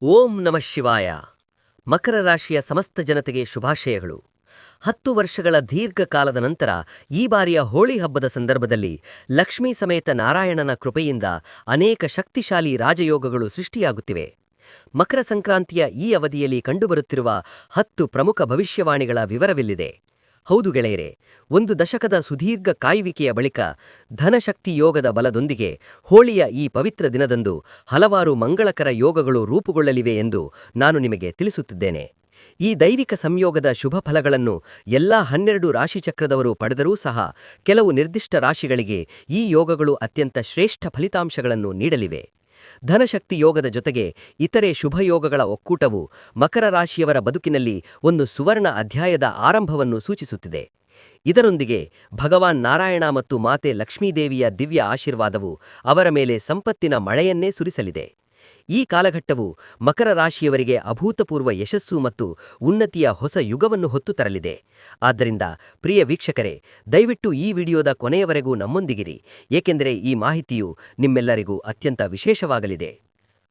ಓಂ ನಮಃ ಶಿವಾಯ. ಮಕರ ರಾಶಿಯ ಸಮಸ್ತ ಜನತೆಗೆ ಶುಭಾಶಯಗಳು. 10 ವರ್ಷಗಳ ದೀರ್ಘಕಾಲದ ನಂತರ ಈ ಬಾರಿಯ ಹೋಳಿ ಹಬ್ಬದ ಸಂದರ್ಭದಲ್ಲಿ ಲಕ್ಷ್ಮೀ ಸಮೇತ ನಾರಾಯಣನ ಕೃಪೆಯಿಂದ ಅನೇಕ ಶಕ್ತಿಶಾಲಿ ರಾಜಯೋಗಗಳು ಸೃಷ್ಟಿಯಾಗುತ್ತಿವೆ. ಮಕರ ಸಂಕ್ರಾಂತಿಯ ಈ ಅವಧಿಯಲ್ಲಿ ಕಂಡುಬರುತ್ತಿರುವ 10 ಪ್ರಮುಖ ಭವಿಷ್ಯವಾಣಿಗಳ ವಿವರವಿಲ್ಲಿದೆ. ಹೌದು ಗೆಳೆಯರೆ, ಒಂದು ದಶಕದ ಸುದೀರ್ಘ ಕಾಯುವಿಕೆಯ ಬಳಿಕ ಧನಶಕ್ತಿ ಯೋಗದ ಬಲದೊಂದಿಗೆ ಹೋಳಿಯ ಈ ಪವಿತ್ರ ದಿನದಂದು ಹಲವಾರು ಮಂಗಳಕರ ಯೋಗಗಳು ರೂಪುಗೊಳ್ಳಲಿವೆ ಎಂದು ನಾನು ನಿಮಗೆ ತಿಳಿಸುತ್ತಿದ್ದೇನೆ. ಈ ದೈವಿಕ ಸಂಯೋಗದ ಶುಭ ಫಲಗಳನ್ನು ಎಲ್ಲಾ 12 ರಾಶಿಚಕ್ರದವರು ಪಡೆದರೂ ಸಹ ಕೆಲವು ನಿರ್ದಿಷ್ಟ ರಾಶಿಗಳಿಗೆ ಈ ಯೋಗಗಳು ಅತ್ಯಂತ ಶ್ರೇಷ್ಠ ಫಲಿತಾಂಶಗಳನ್ನು ನೀಡಲಿವೆ. ಧನಶಕ್ತಿ ಯೋಗದ ಜೊತೆಗೆ ಇತರೆ ಶುಭಯೋಗಗಳ ಒಕ್ಕೂಟವು ಮಕರ ರಾಶಿಯವರ ಬದುಕಿನಲ್ಲಿ ಒಂದು ಸುವರ್ಣ ಅಧ್ಯಾಯದ ಆರಂಭವನ್ನು ಸೂಚಿಸುತ್ತಿದೆ. ಇದರೊಂದಿಗೆ ಭಗವಾನ್ ನಾರಾಯಣ ಮತ್ತು ಮಾತೆ ಲಕ್ಷ್ಮೀದೇವಿಯ ದಿವ್ಯ ಆಶೀರ್ವಾದವು ಅವರ ಮೇಲೆ ಸಂಪತ್ತಿನ ಮಳೆಯನ್ನೇ ಸುರಿಸಲಿದೆ. ಈ ಕಾಲಘಟ್ಟವು ಮಕರ ರಾಶಿಯವರಿಗೆ ಅಭೂತಪೂರ್ವ ಯಶಸ್ಸು ಮತ್ತು ಉನ್ನತಿಯ ಹೊಸ ಯುಗವನ್ನು ಹೊತ್ತು ತರಲಿದೆ. ಆದ್ದರಿಂದ ಪ್ರಿಯ ವೀಕ್ಷಕರೇ, ದಯವಿಟ್ಟು ಈ ವಿಡಿಯೋದ ಕೊನೆಯವರೆಗೂ ನಮ್ಮೊಂದಿಗಿರಿ, ಏಕೆಂದರೆ ಈ ಮಾಹಿತಿಯು ನಿಮ್ಮೆಲ್ಲರಿಗೂ ಅತ್ಯಂತ ವಿಶೇಷವಾಗಲಿದೆ.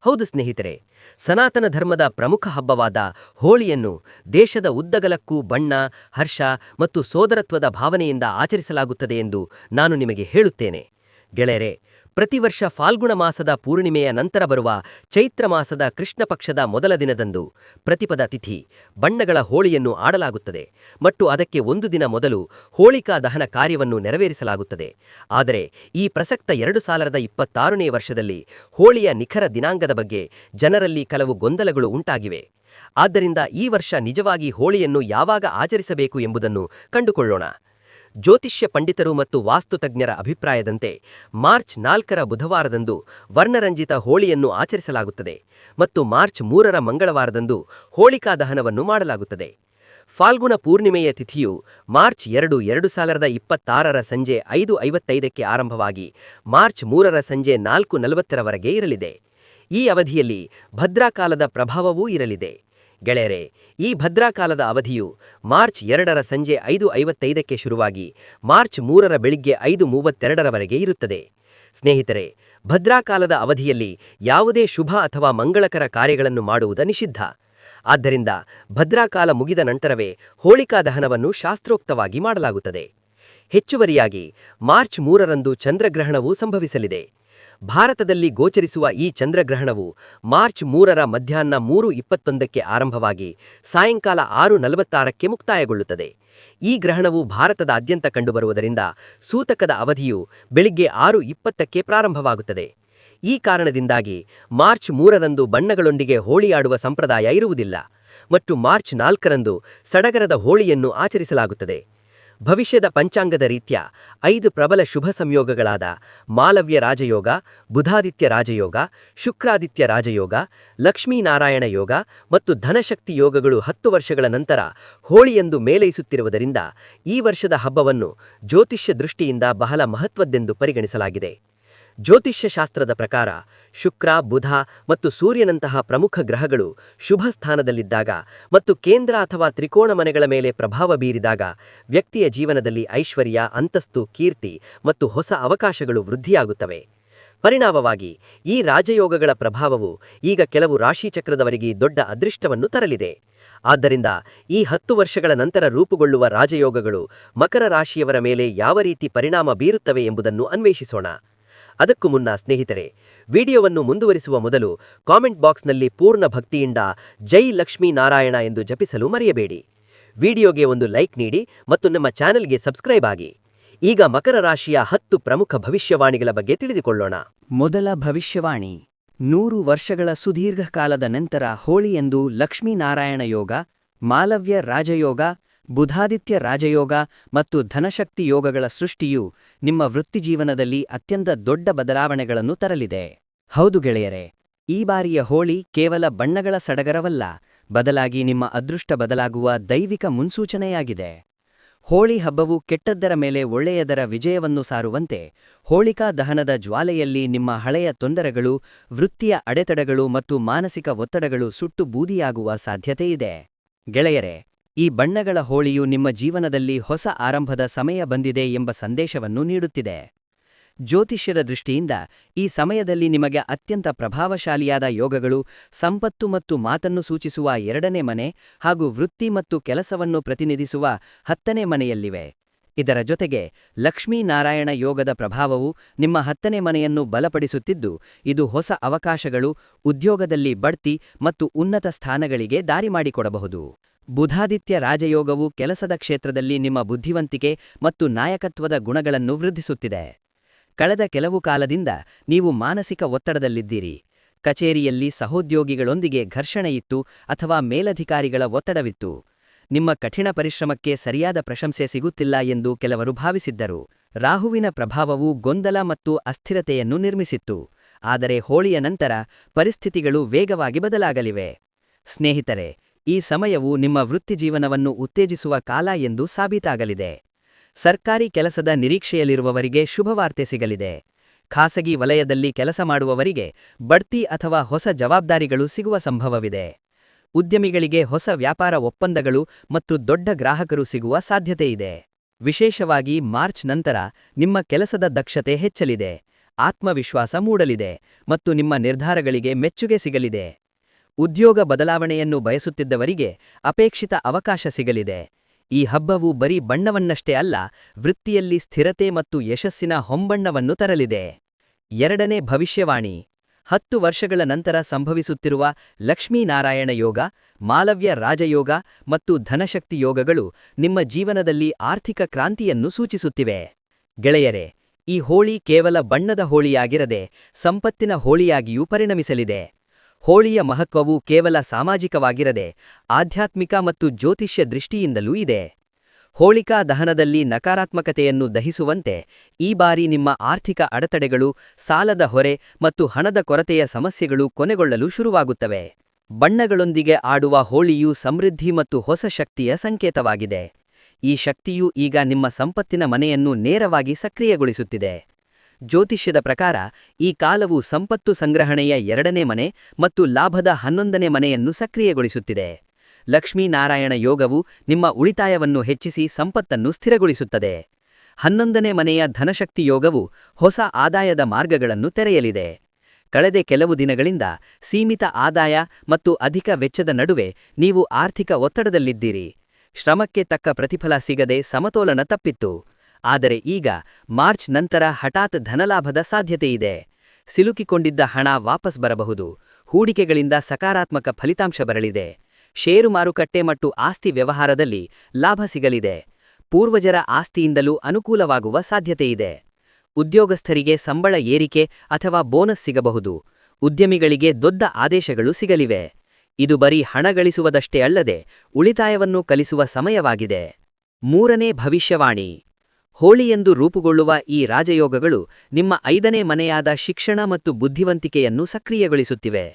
ಹೌದು ಸ್ನೇಹಿತರೆ, ಸನಾತನ ಧರ್ಮದ ಪ್ರಮುಖ ಹಬ್ಬವಾದ ಹೋಳಿಯನ್ನು ದೇಶದ ಉದ್ದಗಲಕ್ಕೂ ಬಣ್ಣ, ಹರ್ಷ ಮತ್ತು ಸೋದರತ್ವದ ಭಾವನೆಯಿಂದ ಆಚರಿಸಲಾಗುತ್ತದೆ ಎಂದು ನಾನು ನಿಮಗೆ ಹೇಳುತ್ತೇನೆ. ಗೆಳೆಯರೆ, ಪ್ರತಿ ವರ್ಷ ಫಾಲ್ಗುಣ ಮಾಸದ ಪೂರ್ಣಿಮೆಯ ನಂತರ ಬರುವ ಚೈತ್ರ ಮಾಸದ ಕೃಷ್ಣ ಪಕ್ಷದ ಮೊದಲ ದಿನದಂದು ಪ್ರತಿಪದ ತಿಥಿ ಬಣ್ಣಗಳ ಹೋಳಿಯನ್ನು ಆಡಲಾಗುತ್ತದೆ ಮತ್ತು ಅದಕ್ಕೆ ಒಂದು ದಿನ ಮೊದಲು ಹೋಳಿಕಾ ದಹನ ಕಾರ್ಯವನ್ನು ನೆರವೇರಿಸಲಾಗುತ್ತದೆ. ಆದರೆ ಈ ಪ್ರಸಕ್ತ 2026ನೇ ವರ್ಷದಲ್ಲಿ ಹೋಳಿಯ ನಿಖರ ದಿನಾಂಕದ ಬಗ್ಗೆ ಜನರಲ್ಲಿ ಕೆಲವು ಗೊಂದಲಗಳು ಉಂಟಾಗಿವೆ. ಆದ್ದರಿಂದ ಈ ವರ್ಷ ನಿಜವಾಗಿ ಹೋಳಿಯನ್ನು ಯಾವಾಗ ಆಚರಿಸಬೇಕು ಎಂಬುದನ್ನು ಕಂಡುಕೊಳ್ಳೋಣ. ಜ್ಯೋತಿಷ್ಯ ಪಂಡಿತರು ಮತ್ತು ವಾಸ್ತುತಜ್ಞರ ಅಭಿಪ್ರಾಯದಂತೆ ಮಾರ್ಚ್ 4ರ ಬುಧವಾರದಂದು ವರ್ಣರಂಜಿತ ಹೋಳಿಯನ್ನು ಆಚರಿಸಲಾಗುತ್ತದೆ ಮತ್ತು ಮಾರ್ಚ್ 3ರ ಮಂಗಳವಾರದಂದು ಹೋಳಿಕಾ ದಹನವನ್ನು ಮಾಡಲಾಗುತ್ತದೆ. ಫಾಲ್ಗುಣ ಪೂರ್ಣಿಮೆಯ ತಿಥಿಯು ಮಾರ್ಚ್ 2, 2026ರ ಸಂಜೆ 5:55ಕ್ಕೆ ಆರಂಭವಾಗಿ ಮಾರ್ಚ್ 3ರ ಸಂಜೆ 4:40ರವರೆಗೆ ಇರಲಿದೆ. ಈ ಅವಧಿಯಲ್ಲಿ ಭದ್ರಾಕಾಲದ ಪ್ರಭಾವವೂ ಇರಲಿದೆ. ಗೆಳೆಯರೆ, ಈ ಭದ್ರಾಕಾಲದ ಅವಧಿಯು ಮಾರ್ಚ್ 2ರ ಸಂಜೆ 5:55ಕ್ಕೆ ಶುರುವಾಗಿ ಮಾರ್ಚ್ 3ರ ಬೆಳಿಗ್ಗೆ 5:32ರವರೆಗೆ ಇರುತ್ತದೆ. ಸ್ನೇಹಿತರೆ, ಭದ್ರಾಕಾಲದ ಅವಧಿಯಲ್ಲಿ ಯಾವುದೇ ಶುಭ ಅಥವಾ ಮಂಗಳಕರ ಕಾರ್ಯಗಳನ್ನು ಮಾಡುವುದು ನಿಷಿದ್ಧ. ಆದ್ದರಿಂದ ಭದ್ರಾಕಾಲ ಮುಗಿದ ನಂತರವೇ ಹೋಳಿಕಾ ದಹನವನ್ನು ಶಾಸ್ತ್ರೋಕ್ತವಾಗಿ ಮಾಡಲಾಗುತ್ತದೆ. ಹೆಚ್ಚುವರಿಯಾಗಿ ಮಾರ್ಚ್ 3ರಂದು ಚಂದ್ರಗ್ರಹಣವೂ ಸಂಭವಿಸಲಿದೆ. ಭಾರತದಲ್ಲಿ ಗೋಚರಿಸುವ ಈ ಚಂದ್ರಗ್ರಹಣವು ಮಾರ್ಚ್ 3ರ ಮಧ್ಯಾಹ್ನ 3:21ಕ್ಕೆ ಆರಂಭವಾಗಿ ಸಾಯಂಕಾಲ 6:46ಕ್ಕೆ ಮುಕ್ತಾಯಗೊಳ್ಳುತ್ತದೆ. ಈ ಗ್ರಹಣವು ಭಾರತದಾದ್ಯಂತ ಕಂಡುಬರುವುದರಿಂದ ಸೂತಕದ ಅವಧಿಯು ಬೆಳಿಗ್ಗೆ 6:20ಕ್ಕೆ ಪ್ರಾರಂಭವಾಗುತ್ತದೆ. ಈ ಕಾರಣದಿಂದಾಗಿ ಮಾರ್ಚ್ 3ರಂದು ಬಣ್ಣಗಳೊಂದಿಗೆ ಹೋಳಿಯಾಡುವ ಸಂಪ್ರದಾಯ ಇರುವುದಿಲ್ಲ ಮತ್ತು ಮಾರ್ಚ್ 4ರಂದು ಸಡಗರದ ಹೋಳಿಯನ್ನು ಆಚರಿಸಲಾಗುತ್ತದೆ. ಭವಿಷ್ಯದ ಪಂಚಾಂಗದ ರೀತ್ಯ 5 ಪ್ರಬಲ ಶುಭ ಸಂಯೋಗಗಳಾದ ಮಾಲವ್ಯ ರಾಜಯೋಗ, ಬುಧಾದಿತ್ಯ ರಾಜಯೋಗ, ಶುಕ್ರಾದಿತ್ಯ ರಾಜಯೋಗ, ಲಕ್ಷ್ಮೀನಾರಾಯಣ ಯೋಗ ಮತ್ತು ಧನಶಕ್ತಿ ಯೋಗಗಳು 10 ವರ್ಷಗಳ ನಂತರ ಹೋಳಿಯೆಂದು ಮೇಲೈಸುತ್ತಿರುವುದರಿಂದ ಈ ವರ್ಷದ ಹಬ್ಬವನ್ನು ಜ್ಯೋತಿಷ್ಯ ದೃಷ್ಟಿಯಿಂದ ಬಹಳ ಮಹತ್ವದ್ದೆಂದು ಪರಿಗಣಿಸಲಾಗಿದೆ. ಜ್ಯೋತಿಷ್ಯ ಶಾಸ್ತ್ರದ ಪ್ರಕಾರ ಶುಕ್ರ, ಬುಧ ಮತ್ತು ಸೂರ್ಯನಂತಹ ಪ್ರಮುಖ ಗ್ರಹಗಳು ಶುಭ ಸ್ಥಾನದಲ್ಲಿದ್ದಾಗ ಮತ್ತು ಕೇಂದ್ರ ಅಥವಾ ತ್ರಿಕೋಣ ಮನೆಗಳ ಮೇಲೆ ಪ್ರಭಾವ ಬೀರಿದಾಗ ವ್ಯಕ್ತಿಯ ಜೀವನದಲ್ಲಿ ಐಶ್ವರ್ಯ, ಅಂತಸ್ತು, ಕೀರ್ತಿ ಮತ್ತು ಹೊಸ ಅವಕಾಶಗಳು ವೃದ್ಧಿಯಾಗುತ್ತವೆ. ಪರಿಣಾಮವಾಗಿ ಈ ರಾಜಯೋಗಗಳ ಪ್ರಭಾವವು ಈಗ ಕೆಲವು ರಾಶಿಚಕ್ರದವರಿಗೆ ದೊಡ್ಡ ಅದೃಷ್ಟವನ್ನು ತರಲಿದೆ. ಆದ್ದರಿಂದ ಈ 10 ವರ್ಷಗಳ ನಂತರ ರೂಪುಗೊಳ್ಳುವ ರಾಜಯೋಗಗಳು ಮಕರ ರಾಶಿಯವರ ಮೇಲೆ ಯಾವ ರೀತಿ ಪರಿಣಾಮ ಬೀರುತ್ತವೆ ಎಂಬುದನ್ನು ಅನ್ವೇಷಿಸೋಣ. ಅದಕ್ಕೂ ಮುನ್ನ ಸ್ನೇಹಿತರೆ, ವಿಡಿಯೋವನ್ನು ಮುಂದುವರಿಸುವ ಮೊದಲು ಕಾಮೆಂಟ್ ಬಾಕ್ಸ್ನಲ್ಲಿ ಪೂರ್ಣ ಭಕ್ತಿಯಿಂದ ಜೈ ಲಕ್ಷ್ಮೀ ನಾರಾಯಣ ಎಂದು ಜಪಿಸಲು ಮರೆಯಬೇಡಿ. ವಿಡಿಯೋಗೆ ಒಂದು ಲೈಕ್ ನೀಡಿ ಮತ್ತು ನಮ್ಮ ಚಾನೆಲ್ಗೆ ಸಬ್ಸ್ಕ್ರೈಬ್ ಆಗಿ. ಈಗ ಮಕರ ರಾಶಿಯ 10 ಪ್ರಮುಖ ಭವಿಷ್ಯವಾಣಿಗಳ ಬಗ್ಗೆ ತಿಳಿದುಕೊಳ್ಳೋಣ. ಮೊದಲ ಭವಿಷ್ಯವಾಣಿ. 100 ವರ್ಷಗಳ ಸುದೀರ್ಘ ಕಾಲದ ನಂತರ ಹೋಳಿಯೆಂದು ಲಕ್ಷ್ಮೀನಾರಾಯಣ ಯೋಗ, ಮಾಲವ್ಯ ರಾಜಯೋಗ, ಬುಧಾದಿತ್ಯ ರಾಜಯೋಗ ಮತ್ತು ಧನಶಕ್ತಿ ಯೋಗಗಳ ಸೃಷ್ಟಿಯು ನಿಮ್ಮ ವೃತ್ತಿಜೀವನದಲ್ಲಿ ಅತ್ಯಂತ ದೊಡ್ಡ ಬದಲಾವಣೆಗಳನ್ನು ತರಲಿದೆ. ಹೌದು ಗೆಳೆಯರೆ, ಈ ಬಾರಿಯ ಹೋಳಿ ಕೇವಲ ಬಣ್ಣಗಳ ಸಡಗರವಲ್ಲ, ಬದಲಾಗಿ ನಿಮ್ಮ ಅದೃಷ್ಟ ಬದಲಾಗುವ ದೈವಿಕ ಮುನ್ಸೂಚನೆಯಾಗಿದೆ. ಹೋಳಿ ಹಬ್ಬವು ಕೆಟ್ಟದ್ದರ ಮೇಲೆ ಒಳ್ಳೆಯದರ ವಿಜಯವನ್ನು ಸಾರುವಂತೆ ಹೋಳಿಕಾ ದಹನದ ಜ್ವಾಲೆಯಲ್ಲಿ ನಿಮ್ಮ ಹಳೆಯ ತೊಂದರೆಗಳು, ವೃತ್ತಿಯ ಅಡೆತಡೆಗಳು ಮತ್ತು ಮಾನಸಿಕ ಒತ್ತಡಗಳು ಸುಟ್ಟು ಬೂದಿಯಾಗುವ ಸಾಧ್ಯತೆಯಿದೆ. ಗೆಳೆಯರೆ, ಈ ಬಣ್ಣಗಳ ಹೋಳಿಯು ನಿಮ್ಮ ಜೀವನದಲ್ಲಿ ಹೊಸ ಆರಂಭದ ಸಮಯ ಬಂದಿದೆ ಎಂಬ ಸಂದೇಶವನ್ನು ನೀಡುತ್ತಿದೆ. ಜ್ಯೋತಿಷ್ಯದ ದೃಷ್ಟಿಯಿಂದ ಈ ಸಮಯದಲ್ಲಿ ನಿಮಗೆ ಅತ್ಯಂತ ಪ್ರಭಾವಶಾಲಿಯಾದ ಯೋಗಗಳು ಸಂಪತ್ತು ಮತ್ತು ಮಾತನ್ನು ಸೂಚಿಸುವ 2ನೇ ಮನೆ ಹಾಗೂ ವೃತ್ತಿ ಮತ್ತು ಕೆಲಸವನ್ನು ಪ್ರತಿನಿಧಿಸುವ 10ನೇ ಮನೆಯಲ್ಲಿವೆ. ಇದರ ಜೊತೆಗೆ ಲಕ್ಷ್ಮೀನಾರಾಯಣ ಯೋಗದ ಪ್ರಭಾವವು ನಿಮ್ಮ 10ನೇ ಮನೆಯನ್ನು ಬಲಪಡಿಸುತ್ತಿದ್ದು, ಇದು ಹೊಸ ಅವಕಾಶಗಳು, ಉದ್ಯೋಗದಲ್ಲಿ ಬಡ್ತಿ ಮತ್ತು ಉನ್ನತ ಸ್ಥಾನಗಳಿಗೆ ದಾರಿ ಮಾಡಿಕೊಡಬಹುದು. ಬುಧಾದಿತ್ಯ ರಾಜಯೋಗವು ಕೆಲಸದ ಕ್ಷೇತ್ರದಲ್ಲಿ ನಿಮ್ಮ ಬುದ್ಧಿವಂತಿಕೆ ಮತ್ತು ನಾಯಕತ್ವದ ಗುಣಗಳನ್ನು ವೃದ್ಧಿಸುತ್ತಿದೆ. ಕಳೆದ ಕೆಲವು ಕಾಲದಿಂದ ನೀವು ಮಾನಸಿಕ ಒತ್ತಡದಲ್ಲಿದ್ದೀರಿ. ಕಚೇರಿಯಲ್ಲಿ ಸಹೋದ್ಯೋಗಿಗಳೊಂದಿಗೆ ಘರ್ಷಣೆಯಿತ್ತು ಅಥವಾ ಮೇಲಧಿಕಾರಿಗಳ ಒತ್ತಡವಿತ್ತು. ನಿಮ್ಮ ಕಠಿಣ ಪರಿಶ್ರಮಕ್ಕೆ ಸರಿಯಾದ ಪ್ರಶಂಸೆ ಸಿಗುತ್ತಿಲ್ಲ ಎಂದು ಕೆಲವರು ಭಾವಿಸಿದ್ದರು. ರಾಹುವಿನ ಪ್ರಭಾವವು ಗೊಂದಲ ಮತ್ತು ಅಸ್ಥಿರತೆಯನ್ನು ನಿರ್ಮಿಸಿತ್ತು. ಆದರೆ ಹೋಳಿಯ ನಂತರ ಪರಿಸ್ಥಿತಿಗಳು ವೇಗವಾಗಿ ಬದಲಾಗಲಿವೆ. ಸ್ನೇಹಿತರೆ, ಈ ಸಮಯವು ನಿಮ್ಮ ವೃತ್ತಿಜೀವನವನ್ನು ಉತ್ತೇಜಿಸುವ ಕಾಲ ಎಂದು ಸಾಬೀತಾಗಲಿದೆ. ಸರ್ಕಾರಿ ಕೆಲಸದ ನಿರೀಕ್ಷೆಯಲ್ಲಿರುವವರಿಗೆ ಶುಭವಾರ್ತೆ ಸಿಗಲಿದೆ. ಖಾಸಗಿ ವಲಯದಲ್ಲಿ ಕೆಲಸ ಮಾಡುವವರಿಗೆ ಬಡ್ತಿ ಅಥವಾ ಹೊಸ ಜವಾಬ್ದಾರಿಗಳು ಸಿಗುವ ಸಂಭವವಿದೆ. ಉದ್ಯಮಿಗಳಿಗೆ ಹೊಸ ವ್ಯಾಪಾರ ಒಪ್ಪಂದಗಳು ಮತ್ತು ದೊಡ್ಡ ಗ್ರಾಹಕರು ಸಿಗುವ ಸಾಧ್ಯತೆಯಿದೆ. ವಿಶೇಷವಾಗಿ ಮಾರ್ಚ್ ನಂತರ ನಿಮ್ಮ ಕೆಲಸದ ದಕ್ಷತೆ ಹೆಚ್ಚಲಿದೆ, ಆತ್ಮವಿಶ್ವಾಸ ಮೂಡಲಿದೆ ಮತ್ತು ನಿಮ್ಮ ನಿರ್ಧಾರಗಳಿಗೆ ಮೆಚ್ಚುಗೆ ಸಿಗಲಿದೆ. ಉದ್ಯೋಗ ಬದಲಾವಣೆಯನ್ನು ಬಯಸುತ್ತಿದ್ದವರಿಗೆ ಅಪೇಕ್ಷಿತ ಅವಕಾಶ ಸಿಗಲಿದೆ. ಈ ಹಬ್ಬವು ಬರೀ ಬಣ್ಣವನ್ನಷ್ಟೇ ಅಲ್ಲ, ವೃತ್ತಿಯಲ್ಲಿ ಸ್ಥಿರತೆ ಮತ್ತು ಯಶಸ್ಸಿನ ಹೊಂಬಣ್ಣವನ್ನು ತರಲಿದೆ. 2ನೇ ಭವಿಷ್ಯವಾಣಿ. 10 ವರ್ಷಗಳ ನಂತರ ಸಂಭವಿಸುತ್ತಿರುವ ಲಕ್ಷ್ಮೀನಾರಾಯಣ ಯೋಗ, ಮಾಲವ್ಯ ರಾಜಯೋಗ ಮತ್ತು ಧನಶಕ್ತಿ ಯೋಗಗಳು ನಿಮ್ಮ ಜೀವನದಲ್ಲಿ ಆರ್ಥಿಕ ಕ್ರಾಂತಿಯನ್ನು ಸೂಚಿಸುತ್ತಿವೆ. ಗೆಳೆಯರೆ, ಈ ಹೋಳಿ ಕೇವಲ ಬಣ್ಣದ ಹೋಳಿಯಾಗಿರದೆ ಸಂಪತ್ತಿನ ಹೋಳಿಯಾಗಿಯೂ ಪರಿಣಮಿಸಲಿದೆ. ಹೋಳಿಯ ಮಹತ್ವವು ಕೇವಲ ಸಾಮಾಜಿಕವಾಗಿರದೆ ಆಧ್ಯಾತ್ಮಿಕ ಮತ್ತು ಜ್ಯೋತಿಷ್ಯ ದೃಷ್ಟಿಯಿಂದಲೂ ಇದೆ. ಹೋಳಿಕಾ ದಹನದಲ್ಲಿ ನಕಾರಾತ್ಮಕತೆಯನ್ನು ದಹಿಸುವಂತೆ ಈ ಬಾರಿ ನಿಮ್ಮ ಆರ್ಥಿಕ ಅಡೆತಡೆಗಳು, ಸಾಲದ ಹೊರೆ ಮತ್ತು ಹಣದ ಕೊರತೆಯ ಸಮಸ್ಯೆಗಳು ಕೊನೆಗೊಳ್ಳಲು ಶುರುವಾಗುತ್ತವೆ. ಬಣ್ಣಗಳೊಂದಿಗೆ ಆಡುವ ಹೋಳಿಯು ಸಮೃದ್ಧಿ ಮತ್ತು ಹೊಸ ಶಕ್ತಿಯ ಸಂಕೇತವಾಗಿದೆ. ಈ ಶಕ್ತಿಯು ಈಗ ನಿಮ್ಮ ಸಂಪತ್ತಿನ ಮನೆಯನ್ನು ನೇರವಾಗಿ ಸಕ್ರಿಯಗೊಳಿಸುತ್ತಿದೆ. ಜ್ಯೋತಿಷ್ಯದ ಪ್ರಕಾರ ಈ ಕಾಲವು ಸಂಪತ್ತು ಸಂಗ್ರಹಣೆಯ 2ನೇ ಮನೆ ಮತ್ತು ಲಾಭದ 11ನೇ ಮನೆಯನ್ನು ಸಕ್ರಿಯಗೊಳಿಸುತ್ತಿದೆ. ಲಕ್ಷ್ಮೀನಾರಾಯಣ ಯೋಗವು ನಿಮ್ಮ ಉಳಿತಾಯವನ್ನು ಹೆಚ್ಚಿಸಿ ಸಂಪತ್ತನ್ನು ಸ್ಥಿರಗೊಳಿಸುತ್ತದೆ. 11ನೇ ಮನೆಯ ಧನಶಕ್ತಿ ಯೋಗವು ಹೊಸ ಆದಾಯದ ಮಾರ್ಗಗಳನ್ನು ತೆರೆಯಲಿದೆ. ಕಳೆದ ಕೆಲವು ದಿನಗಳಿಂದ ಸೀಮಿತ ಆದಾಯ ಮತ್ತು ಅಧಿಕ ವೆಚ್ಚದ ನಡುವೆ ನೀವು ಆರ್ಥಿಕ ಒತ್ತಡದಲ್ಲಿದ್ದೀರಿ. ಶ್ರಮಕ್ಕೆ ತಕ್ಕ ಪ್ರತಿಫಲ ಸಿಗದೆ ಸಮತೋಲನ ತಪ್ಪಿತ್ತು. ಆದರೆ ಈಗ ಮಾರ್ಚ್ ನಂತರ ಹಠಾತ್ ಧನಲಾಭದ ಸಾಧ್ಯತೆಯಿದೆ. ಸಿಲುಕಿಕೊಂಡಿದ್ದ ಹಣ ವಾಪಸ್ ಬರಬಹುದು. ಹೂಡಿಕೆಗಳಿಂದ ಸಕಾರಾತ್ಮಕ ಫಲಿತಾಂಶ ಬರಲಿದೆ. ಷೇರು ಮಾರುಕಟ್ಟೆ ಮತ್ತು ಆಸ್ತಿ ವ್ಯವಹಾರದಲ್ಲಿ ಲಾಭ ಸಿಗಲಿದೆ. ಪೂರ್ವಜರ ಆಸ್ತಿಯಿಂದಲೂ ಅನುಕೂಲವಾಗುವ ಸಾಧ್ಯತೆಯಿದೆ. ಉದ್ಯೋಗಸ್ಥರಿಗೆ ಸಂಬಳ ಏರಿಕೆ ಅಥವಾ ಬೋನಸ್ ಸಿಗಬಹುದು. ಉದ್ಯಮಿಗಳಿಗೆ ದೊಡ್ಡ ಆದೇಶಗಳು ಸಿಗಲಿವೆ. ಇದು ಬರೀ ಹಣ ಗಳಿಸುವುದಷ್ಟೇ ಅಲ್ಲದೆ ಉಳಿತಾಯವನ್ನು ಕಲಿಸುವ ಸಮಯವಾಗಿದೆ. 3ನೇ ಭವಿಷ್ಯವಾಣಿ. ಹೋಳಿಯೆಂದು ರೂಪುಗೊಳ್ಳುವ ಈ ರಾಜಯೋಗಗಳು ನಿಮ್ಮ 5ನೇ ಮನೆಯಾದ ಶಿಕ್ಷಣ ಮತ್ತು ಬುದ್ಧಿವಂತಿಕೆಯನ್ನು ಸಕ್ರಿಯಗೊಳಿಸುತ್ತಿವೆ.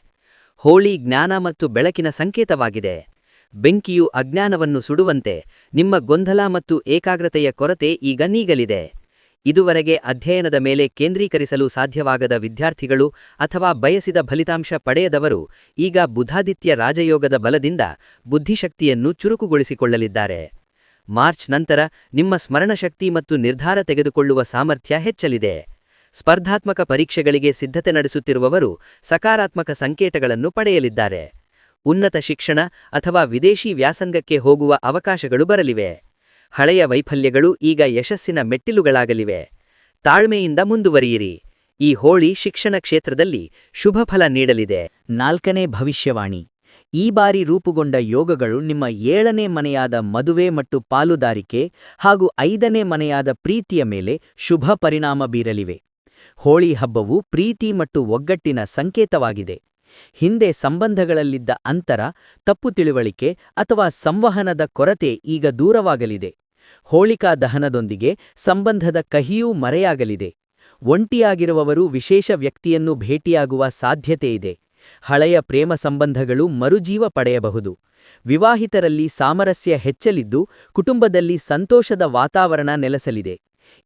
ಹೋಳಿ ಜ್ಞಾನ ಮತ್ತು ಬೆಳಕಿನ ಸಂಕೇತವಾಗಿದೆ. ಬೆಂಕಿಯು ಅಜ್ಞಾನವನ್ನು ಸುಡುವಂತೆ ನಿಮ್ಮ ಗೊಂದಲ ಮತ್ತು ಏಕಾಗ್ರತೆಯ ಕೊರತೆ ಈಗ ನೀಗಲಿದೆ. ಇದುವರೆಗೆ ಅಧ್ಯಯನದ ಮೇಲೆ ಕೇಂದ್ರೀಕರಿಸಲು ಸಾಧ್ಯವಾಗದ ವಿದ್ಯಾರ್ಥಿಗಳು ಅಥವಾ ಬಯಸಿದ ಫಲಿತಾಂಶ ಪಡೆಯದವರು ಈಗ ಬುಧಾದಿತ್ಯ ರಾಜಯೋಗದ ಬಲದಿಂದ ಬುದ್ಧಿಶಕ್ತಿಯನ್ನು ಚುರುಕುಗೊಳಿಸಿಕೊಳ್ಳಲಿದ್ದಾರೆ. ಮಾರ್ಚ್ ನಂತರ ನಿಮ್ಮ ಸ್ಮರಣಶಕ್ತಿ ಮತ್ತು ನಿರ್ಧಾರ ತೆಗೆದುಕೊಳ್ಳುವ ಸಾಮರ್ಥ್ಯ ಹೆಚ್ಚಲಿದೆ. ಸ್ಪರ್ಧಾತ್ಮಕ ಪರೀಕ್ಷೆಗಳಿಗೆ ಸಿದ್ಧತೆ ನಡೆಸುತ್ತಿರುವವರು ಸಕಾರಾತ್ಮಕ ಸಂಕೇತಗಳನ್ನು ಪಡೆಯಲಿದ್ದಾರೆ. ಉನ್ನತ ಶಿಕ್ಷಣ ಅಥವಾ ವಿದೇಶಿ ವ್ಯಾಸಂಗಕ್ಕೆ ಹೋಗುವ ಅವಕಾಶಗಳು ಬರಲಿವೆ. ಹಳೆಯ ವೈಫಲ್ಯಗಳು ಈಗ ಯಶಸ್ಸಿನ ಮೆಟ್ಟಿಲುಗಳಾಗಲಿವೆ. ತಾಳ್ಮೆಯಿಂದ ಮುಂದುವರಿಯಿರಿ. ಈ ಹೋಳಿ ಶಿಕ್ಷಣ ಕ್ಷೇತ್ರದಲ್ಲಿ ಶುಭ ಫಲ ನೀಡಲಿದೆ. 4ನೇ ಭವಿಷ್ಯವಾಣಿ. ಈ ಬಾರಿ ರೂಪುಗೊಂಡ ಯೋಗಗಳು ನಿಮ್ಮ 7ನೇ ಮನೆಯಾದ ಮದುವೆ ಮತ್ತು ಪಾಲುದಾರಿಕೆ ಹಾಗೂ 5ನೇ ಮನೆಯಾದ ಪ್ರೀತಿಯ ಮೇಲೆ ಶುಭ ಪರಿಣಾಮ ಬೀರಲಿವೆ. ಹೋಳಿ ಹಬ್ಬವು ಪ್ರೀತಿ ಮತ್ತು ಒಗ್ಗಟ್ಟಿನ ಸಂಕೇತವಾಗಿದೆ. ಹಿಂದೆ ಸಂಬಂಧಗಳಲ್ಲಿದ್ದ ಅಂತರ, ತಪ್ಪು ತಿಳುವಳಿಕೆ ಅಥವಾ ಸಂವಹನದ ಕೊರತೆ ಈಗ ದೂರವಾಗಲಿದೆ. ಹೋಳಿಕಾ ದಹನದೊಂದಿಗೆ ಸಂಬಂಧದ ಕಹಿಯೂ ಮರೆಯಾಗಲಿದೆ. ಒಂಟಿಯಾಗಿರುವವರು ವಿಶೇಷ ವ್ಯಕ್ತಿಯನ್ನು ಭೇಟಿಯಾಗುವ ಸಾಧ್ಯತೆಯಿದೆ. ಹಳೆಯ ಪ್ರೇಮ ಸಂಬಂಧಗಳು ಮರುಜೀವ ಪಡೆಯಬಹುದು. ವಿವಾಹಿತರಲ್ಲಿ ಸಾಮರಸ್ಯ ಹೆಚ್ಚಲಿದ್ದು ಕುಟುಂಬದಲ್ಲಿ ಸಂತೋಷದ ವಾತಾವರಣ ನೆಲೆಸಲಿದೆ.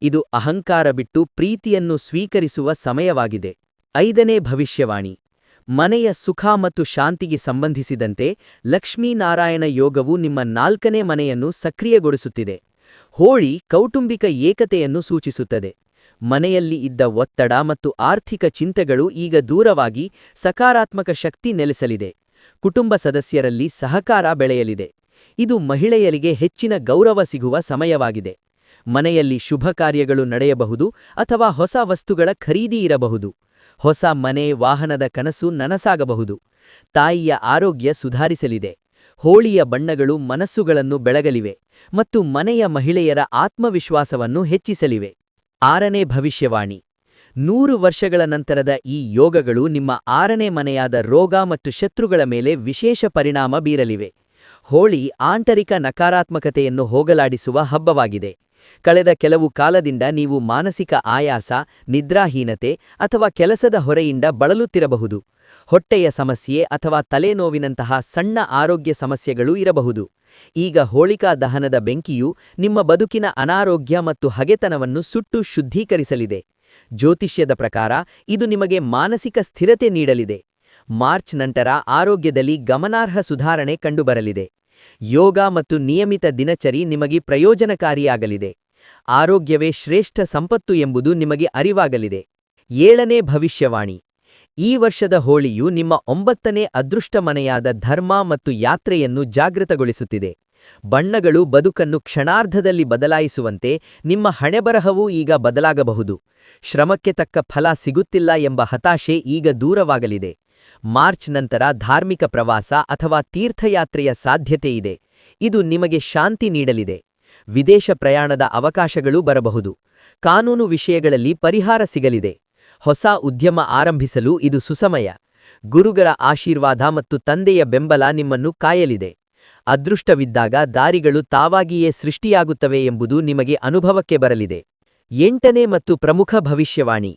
ಇದು ಅಹಂಕಾರ ಬಿಟ್ಟು ಪ್ರೀತಿಯನ್ನು ಸ್ವೀಕರಿಸುವ ಸಮಯವಾಗಿದೆ. 5ನೇ ಭವಿಷ್ಯವಾಣಿ. ಮನೆಯ ಸುಖ ಮತ್ತು ಶಾಂತಿಗೆ ಸಂಬಂಧಿಸಿದಂತೆ ಲಕ್ಷ್ಮೀನಾರಾಯಣ ಯೋಗವು ನಿಮ್ಮ 4ನೇ ಮನೆಯನ್ನು ಸಕ್ರಿಯಗೊಳಿಸುತ್ತಿದೆ. ಹೋಳಿ ಕೌಟುಂಬಿಕ ಏಕತೆಯನ್ನು ಸೂಚಿಸುತ್ತದೆ. ಮನೆಯಲ್ಲಿ ಇದ್ದ ಒತ್ತಡ ಮತ್ತು ಆರ್ಥಿಕ ಚಿಂತೆಗಳು ಈಗ ದೂರವಾಗಿ ಸಕಾರಾತ್ಮಕ ಶಕ್ತಿ ನೆಲೆಸಲಿದೆ. ಕುಟುಂಬ ಸದಸ್ಯರಲ್ಲಿ ಸಹಕಾರ ಬೆಳೆಯಲಿದೆ. ಇದು ಮಹಿಳೆಯರಿಗೆ ಹೆಚ್ಚಿನ ಗೌರವ ಸಿಗುವ ಸಮಯವಾಗಿದೆ. ಮನೆಯಲ್ಲಿ ಶುಭ ಕಾರ್ಯಗಳು ನಡೆಯಬಹುದು ಅಥವಾ ಹೊಸ ವಸ್ತುಗಳ ಖರೀದಿ ಇರಬಹುದು. ಹೊಸ ಮನೆ, ವಾಹನದ ಕನಸು ನನಸಾಗಬಹುದು. ತಾಯಿಯ ಆರೋಗ್ಯ ಸುಧಾರಿಸಲಿದೆ. ಹೋಳಿಯ ಬಣ್ಣಗಳು ಮನಸ್ಸುಗಳನ್ನು ಬೆಳಗಲಿವೆ ಮತ್ತು ಮನೆಯ ಮಹಿಳೆಯರ ಆತ್ಮವಿಶ್ವಾಸವನ್ನು ಹೆಚ್ಚಿಸಲಿವೆ. 6ನೇ ಭವಿಷ್ಯವಾಣಿ. 100 ವರ್ಷಗಳ ನಂತರದ ಈ ಯೋಗಗಳು ನಿಮ್ಮ 6ನೇ ಮನೆಯಾದ ರೋಗ ಮತ್ತು ಶತ್ರುಗಳ ಮೇಲೆ ವಿಶೇಷ ಪರಿಣಾಮ ಬೀರಲಿವೆ. ಹೋಳಿ ಆಂತರಿಕ ನಕಾರಾತ್ಮಕತೆಯನ್ನು ಹೋಗಲಾಡಿಸುವ ಹಬ್ಬವಾಗಿದೆ. ಕಳೆದ ಕೆಲವು ಕಾಲದಿಂದ ನೀವು ಮಾನಸಿಕ ಆಯಾಸ, ನಿದ್ರಾಹೀನತೆ ಅಥವಾ ಕೆಲಸದ ಹೊರೆಯಿಂದ ಬಳಲುತ್ತಿರಬಹುದು. ಹೊಟ್ಟೆಯ ಸಮಸ್ಯೆ ಅಥವಾ ತಲೆನೋವಿನಂತಹ ಸಣ್ಣ ಆರೋಗ್ಯ ಸಮಸ್ಯೆಗಳೂ ಇರಬಹುದು. ಈಗ ಹೋಳಿಕಾ ದಹನದ ಬೆಂಕಿಯು ನಿಮ್ಮ ಬದುಕಿನ ಅನಾರೋಗ್ಯ ಮತ್ತು ಹಗೆತನವನ್ನು ಸುಟ್ಟು ಶುದ್ಧೀಕರಿಸಲಿದೆ. ಜ್ಯೋತಿಷ್ಯದ ಪ್ರಕಾರ ಇದು ನಿಮಗೆ ಮಾನಸಿಕ ಸ್ಥಿರತೆ ನೀಡಲಿದೆ. ಮಾರ್ಚ್ ನಂತರ ಆರೋಗ್ಯದಲ್ಲಿ ಗಮನಾರ್ಹ ಸುಧಾರಣೆ ಕಂಡುಬರಲಿದೆ. ಯೋಗ ಮತ್ತು ನಿಯಮಿತ ದಿನಚರಿ ನಿಮಗೆ ಪ್ರಯೋಜನಕಾರಿಯಾಗಲಿದೆ. ಆರೋಗ್ಯವೇ ಶ್ರೇಷ್ಠ ಸಂಪತ್ತು ಎಂಬುದು ನಿಮಗೆ ಅರಿವಾಗಲಿದೆ. 7ನೇ ಭವಿಷ್ಯವಾಣಿ. ಈ ವರ್ಷದ ಹೋಳಿಯು ನಿಮ್ಮ 9ನೇ ಅದೃಷ್ಟ ಮನೆಯಾದ ಧರ್ಮ ಮತ್ತು ಯಾತ್ರೆಯನ್ನು ಜಾಗೃತಗೊಳಿಸುತ್ತಿದೆ. ಬಣ್ಣಗಳು ಬದುಕನ್ನು ಕ್ಷಣಾರ್ಧದಲ್ಲಿ ಬದಲಾಯಿಸುವಂತೆ ನಿಮ್ಮ ಹಣೆಬರಹವೂ ಈಗ ಬದಲಾಗಬಹುದು. ಶ್ರಮಕ್ಕೆ ತಕ್ಕ ಫಲ ಸಿಗುತ್ತಿಲ್ಲ ಎಂಬ ಹತಾಶೆ ಈಗ ದೂರವಾಗಲಿದೆ. ಮಾರ್ಚ್ ನಂತರ ಧಾರ್ಮಿಕ ಪ್ರವಾಸ ಅಥವಾ ತೀರ್ಥಯಾತ್ರೆಯ ಸಾಧ್ಯತೆಯಿದೆ. ಇದು ನಿಮಗೆ ಶಾಂತಿ ನೀಡಲಿದೆ. ವಿದೇಶ ಪ್ರಯಾಣದ ಅವಕಾಶಗಳೂ ಬರಬಹುದು. ಕಾನೂನು ವಿಷಯಗಳಲ್ಲಿ ಪರಿಹಾರ ಸಿಗಲಿದೆ. ಹೊಸ ಉದ್ಯಮ ಆರಂಭಿಸಲು ಇದು ಸುಸಮಯ. ಗುರುಗಳ ಆಶೀರ್ವಾದ ಮತ್ತು ತಂದೆಯ ಬೆಂಬಲ ನಿಮ್ಮನ್ನು ಕಾಯಲಿದೆ. ಅದೃಷ್ಟವಿದ್ದಾಗ ದಾರಿಗಳು ತಾವಾಗಿಯೇ ಸೃಷ್ಟಿಯಾಗುತ್ತವೆ ಎಂಬುದು ನಿಮಗೆ ಅನುಭವಕ್ಕೆ ಬರಲಿದೆ. 8ನೇ ಮತ್ತು ಪ್ರಮುಖ ಭವಿಷ್ಯವಾಣಿ.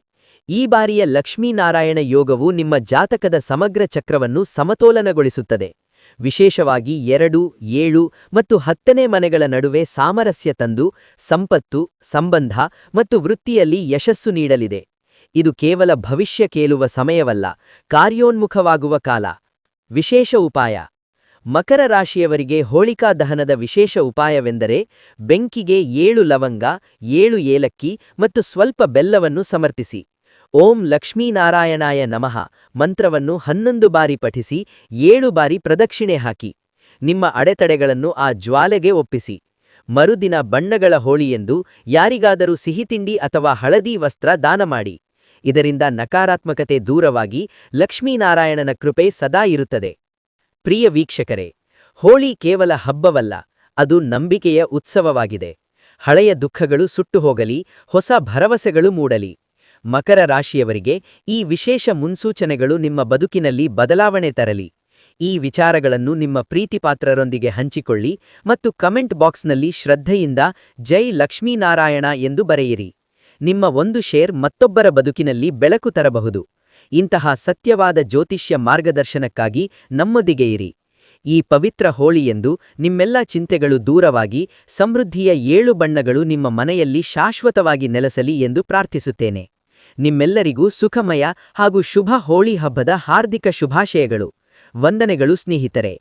ಈ ಬಾರಿಯ ಲಕ್ಷ್ಮೀನಾರಾಯಣ ಯೋಗವು ನಿಮ್ಮ ಜಾತಕದ ಸಮಗ್ರ ಚಕ್ರವನ್ನು ಸಮತೋಲನಗೊಳಿಸುತ್ತದೆ. ವಿಶೇಷವಾಗಿ 2, 7 ಮತ್ತು 10ನೇ ಮನೆಗಳ ನಡುವೆ ಸಾಮರಸ್ಯ ತಂದು ಸಂಪತ್ತು, ಸಂಬಂಧ ಮತ್ತು ವೃತ್ತಿಯಲ್ಲಿ ಯಶಸ್ಸು ನೀಡಲಿದೆ. ಇದು ಕೇವಲ ಭವಿಷ್ಯ ಕೇಳುವ ಸಮಯವಲ್ಲ, ಕಾರ್ಯೋನ್ಮುಖವಾಗುವ ಕಾಲ. ವಿಶೇಷ ಉಪಾಯ. ಮಕರ ರಾಶಿಯವರಿಗೆ ಹೋಳಿಕಾ ದಹನದ ವಿಶೇಷ ಉಪಾಯವೆಂದರೆ ಬೆಂಕಿಗೆ 7 ಲವಂಗ, 7 ಏಲಕ್ಕಿ ಮತ್ತು ಸ್ವಲ್ಪ ಬೆಲ್ಲವನ್ನು ಸಮರ್ಪಿಸಿ. ಓಂ ಲಕ್ಷ್ಮೀನಾರಾಯಣಾಯ ನಮಃ ಮಂತ್ರವನ್ನು 11 ಬಾರಿ ಪಠಿಸಿ 7 ಬಾರಿ ಪ್ರದಕ್ಷಿಣೆ ಹಾಕಿ. ನಿಮ್ಮ ಅಡೆತಡೆಗಳನ್ನು ಆ ಜ್ವಾಲೆಗೆ ಒಪ್ಪಿಸಿ. ಮರುದಿನ ಬಣ್ಣಗಳ ಹೋಳಿಯೆಂದು ಯಾರಿಗಾದರೂ ಸಿಹಿತಿಂಡಿ ಅಥವಾ ಹಳದಿ ವಸ್ತ್ರ ದಾನ ಮಾಡಿ. ಇದರಿಂದ ನಕಾರಾತ್ಮಕತೆ ದೂರವಾಗಿ ಲಕ್ಷ್ಮೀನಾರಾಯಣನ ಕೃಪೆ ಸದಾ ಇರುತ್ತದೆ. ಪ್ರಿಯ ವೀಕ್ಷಕರೇ, ಹೋಳಿ ಕೇವಲ ಹಬ್ಬವಲ್ಲ, ಅದು ನಂಬಿಕೆಯ ಉತ್ಸವವಾಗಿದೆ. ಹಳೆಯ ದುಃಖಗಳು ಸುಟ್ಟುಹೋಗಲಿ, ಹೊಸ ಭರವಸೆಗಳು ಮೂಡಲಿ. ಮಕರ ರಾಶಿಯವರಿಗೆ ಈ ವಿಶೇಷ ಮುನ್ಸೂಚನೆಗಳು ನಿಮ್ಮ ಬದುಕಿನಲ್ಲಿ ಬದಲಾವಣೆ ತರಲಿ. ಈ ವಿಚಾರಗಳನ್ನು ನಿಮ್ಮ ಪ್ರೀತಿಪಾತ್ರರೊಂದಿಗೆ ಹಂಚಿಕೊಳ್ಳಿ ಮತ್ತು ಕಮೆಂಟ್ ಬಾಕ್ಸ್ನಲ್ಲಿ ಶ್ರದ್ಧೆಯಿಂದ ಜೈ ಲಕ್ಷ್ಮೀನಾರಾಯಣ ಎಂದು ಬರೆಯಿರಿ. ನಿಮ್ಮ ಒಂದು ಶೇರ್ ಮತ್ತೊಬ್ಬರ ಬದುಕಿನಲ್ಲಿ ಬೆಳಕು ತರಬಹುದು. ಇಂತಹ ಸತ್ಯವಾದ ಜ್ಯೋತಿಷ್ಯ ಮಾರ್ಗದರ್ಶನಕ್ಕಾಗಿ ನಮ್ಮೊಂದಿಗೆ ಇರಿ. ಈ ಪವಿತ್ರ ಹೋಳಿಯೆಂದು ನಿಮ್ಮೆಲ್ಲ ಚಿಂತೆಗಳು ದೂರವಾಗಿ ಸಮೃದ್ಧಿಯ 7 ಬಣ್ಣಗಳು ನಿಮ್ಮ ಮನೆಯಲ್ಲಿ ಶಾಶ್ವತವಾಗಿ ನೆಲೆಸಲಿ ಎಂದು ಪ್ರಾರ್ಥಿಸುತ್ತೇನೆ. ನಿಮ್ಮೆಲ್ಲರಿಗೂ ಸುಖಮಯ ಹಾಗೂ ಶುಭ ಹೋಳಿ ಹಬ್ಬದ ಹಾರ್ದಿಕ ಶುಭಾಶಯಗಳು. ವಂದನೆಗಳು ಸ್ನೇಹಿತರೆ.